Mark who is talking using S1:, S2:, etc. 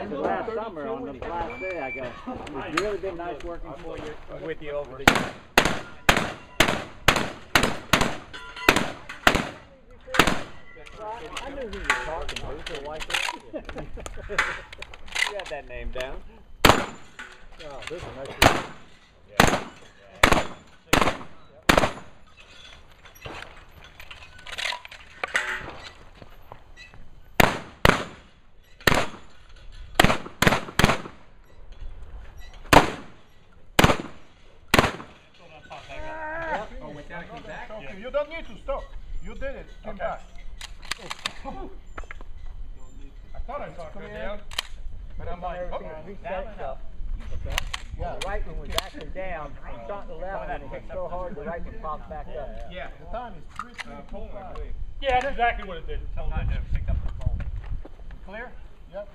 S1: last summer on the last day, I go, it's really been nice working for you.
S2: With you over the years.
S1: I knew who you were talking to, so why can't you?
S2: You had that name down.
S1: Oh, this is a nice one.
S2: Yeah.
S3: Oh, wait, that came back? Yeah. You don't need to stop. You did it. Came back. Oh. I thought I saw it go down, but I'm like, oh.
S1: Yeah, the right one was actually down. You shot the left one and it hit so hard the right one popped back up.
S3: Yeah, the time is 3:25.
S4: Yeah, that's exactly what it did.
S2: Tell them to pick up the phone.
S3: Clear? Yep.